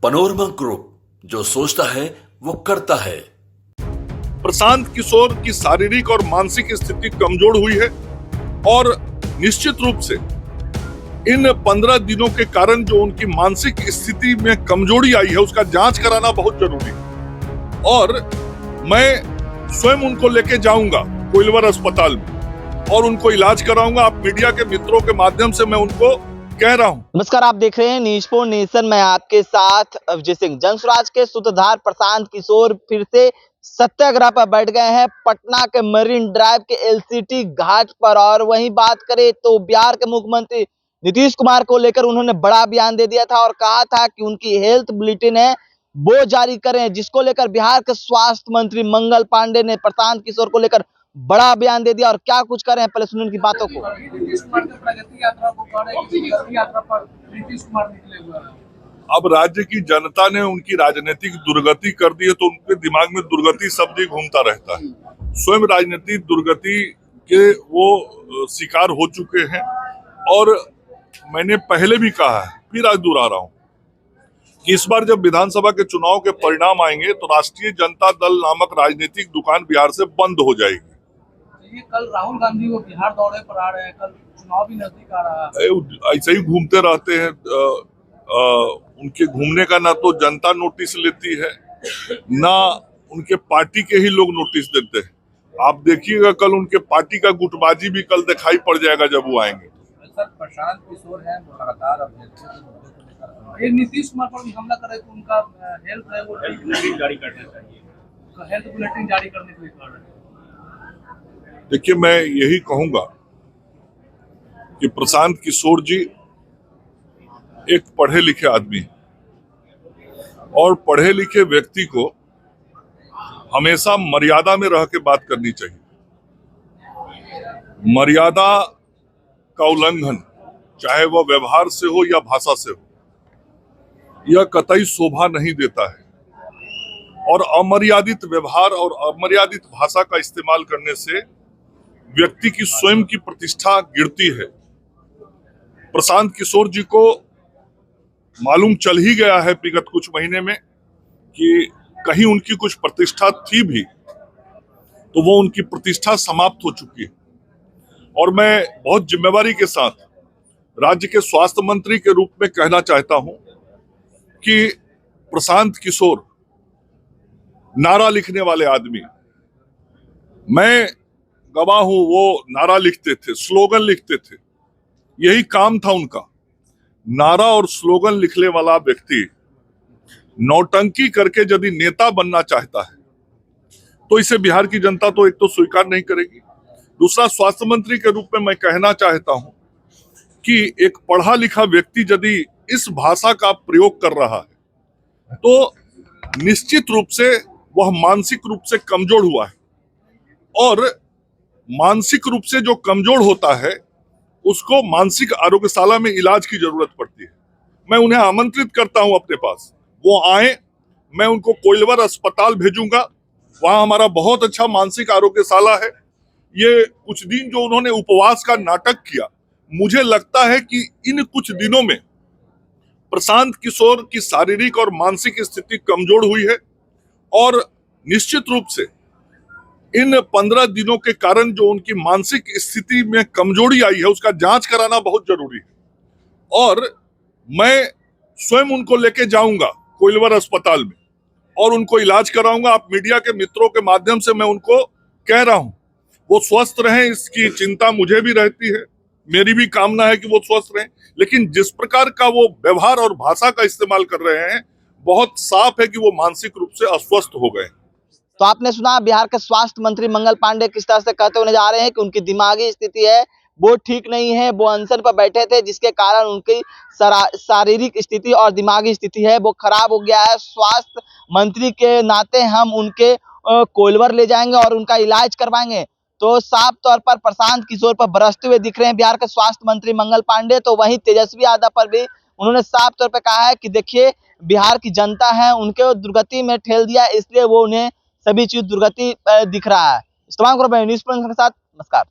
Panorama group, जो सोचता है वो करता है। प्रशांत किशोर की शारीरिक और मानसिक स्थिति कमजोर हुई है और निश्चित रूप से इन 15 दिनों के कारण जो उनकी मानसिक स्थिति में कमजोरी आई है उसका जांच कराना बहुत जरूरी है। और मैं स्वयं उनको लेके जाऊंगा कोइलवर अस्पताल में और उनको इलाज कराऊंगा। आप मीडिया के मित्रों के माध्यम से मैं उनको कह रहा हूं। नमस्कार, आप देख रहे हैं न्यूज़ फॉर नेशन। मैं आपके साथ अजय सिंह। जनसुराज के सूत्रधार प्रशांत किशोर फिर से सत्याग्रह पर बैठ गए हैं पटना के मरीन ड्राइव के एलसीटी घाट पर। और वहीं बात करें तो बिहार के मुख्यमंत्री नीतीश कुमार को लेकर उन्होंने बड़ा बयान दे दिया था और कहा था कि उनकी हेल्थ बुलेटिन है वो जारी करें, जिसको लेकर बिहार के स्वास्थ्य मंत्री मंगल पांडे ने प्रशांत किशोर को लेकर बड़ा बयान दे दिया। और क्या कुछ कर रहे हैं, पहले सुनिए उनकी बातों को। अब राज्य की जनता ने उनकी राजनीतिक दुर्गति कर दी है तो उनके दिमाग में दुर्गति शब्द ही घूमता रहता है। स्वयं राजनीतिक दुर्गति के वो शिकार हो चुके हैं। और मैंने पहले भी कहा है, फिर आज दोहरा रहा हूं कि इस बार जब विधानसभा के चुनाव के परिणाम आएंगे तो राष्ट्रीय जनता दल नामक राजनीतिक दुकान बिहार से बंद हो जाएगी। ये कल राहुल गांधी वो बिहार दौरे पर आ रहे हैं, कल चुनाव भी नजदीक आ रहा है। ऐसे ही घूमते रहते हैं। उनके घूमने का ना तो जनता नोटिस लेती है ना उनके पार्टी के ही लोग नोटिस देते हैं। आप देखिएगा कल उनके पार्टी का गुटबाजी भी कल दिखाई पड़ जाएगा जब वो आएंगे। सर, प्रशांत किशोर है वो लगातार ये नीतीश कुमार पर हमला करे तो उनका हेल्थ है वो बुलेटिन जारी करना चाहिए, हेल्थ बुलेटिन जारी करने के लिए कह रहे हैं। देखिए, मैं यही कहूंगा कि प्रशांत किशोर जी एक पढ़े लिखे आदमी है और पढ़े लिखे व्यक्ति को हमेशा मर्यादा में रह के बात करनी चाहिए। मर्यादा का उल्लंघन, चाहे वह व्यवहार से हो या भाषा से हो, यह कतई शोभा नहीं देता है। और अमर्यादित व्यवहार और अमर्यादित भाषा का इस्तेमाल करने से व्यक्ति की स्वयं की प्रतिष्ठा गिरती है। प्रशांत किशोर जी को मालूम चल ही गया है विगत कुछ महीने में कि कहीं उनकी कुछ प्रतिष्ठा थी भी तो वो उनकी प्रतिष्ठा समाप्त हो चुकी है। और मैं बहुत जिम्मेवारी के साथ राज्य के स्वास्थ्य मंत्री के रूप में कहना चाहता हूं कि प्रशांत किशोर नारा लिखने वाले आदमी, मैं गवाह हूं, वो नारा लिखते थे, स्लोगन लिखते थे, यही काम था उनका। नारा और स्लोगन लिखने वाला व्यक्ति नौटंकी करके यदि नेता बनना चाहता है तो इसे बिहार की जनता तो एक तो स्वीकार नहीं करेगी। दूसरा, स्वास्थ्य मंत्री के रूप में मैं कहना चाहता हूं कि एक पढ़ा लिखा व्यक्ति यदि इस भाषा का प्रयोग कर रहा है तो निश्चित रूप से वह मानसिक रूप से कमजोर हुआ है। और मानसिक रूप से जो कमजोर होता है उसको मानसिक आरोग्यशाला में इलाज की जरूरत पड़ती है। मैं उन्हें आमंत्रित करता हूं अपने पास, वो आए, मैं उनको कोइलवर अस्पताल भेजूंगा। वहां हमारा बहुत अच्छा मानसिक आरोग्यशाला है। ये कुछ दिन जो उन्होंने उपवास का नाटक किया, मुझे लगता है कि इन कुछ दिनों में प्रशांत किशोर की शारीरिक और मानसिक स्थिति कमजोर हुई है। और निश्चित रूप से इन 15 दिनों के कारण जो उनकी मानसिक स्थिति में कमजोरी आई है उसका जांच कराना बहुत जरूरी है। और मैं स्वयं उनको लेके जाऊंगा कोइलवर अस्पताल में और उनको इलाज कराऊंगा। आप मीडिया के मित्रों के माध्यम से मैं उनको कह रहा हूं, वो स्वस्थ रहें, इसकी चिंता मुझे भी रहती है, मेरी भी कामना है कि वो स्वस्थ रहें। लेकिन जिस प्रकार का वो व्यवहार और भाषा का इस्तेमाल कर रहे हैं, बहुत साफ है कि वो मानसिक रूप से अस्वस्थ हो गए। तो आपने सुना बिहार के स्वास्थ्य मंत्री मंगल पांडे किस तरह से कहते हुए जा रहे हैं कि उनकी दिमागी स्थिति है वो ठीक नहीं है। वो अनशन पर बैठे थे जिसके कारण उनकी शारीरिक स्थिति और दिमागी स्थिति है वो खराब हो गया है। स्वास्थ्य मंत्री के नाते हम उनके कोइलवर ले जाएंगे और उनका इलाज करवाएंगे। तो साफ तौर पर प्रशांत किशोर पर बरसते हुए दिख रहे हैं बिहार के स्वास्थ्य मंत्री मंगल पांडे। तो वहीं तेजस्वी यादव पर भी उन्होंने साफ तौर पर कहा है कि देखिए, बिहार की जनता है उनके दुर्गति में ठेल दिया, इसलिए वो उन्हें सभी चीज दुर्गति दिख रहा है। इस तमाम न्यूज़ के साथ नमस्कार।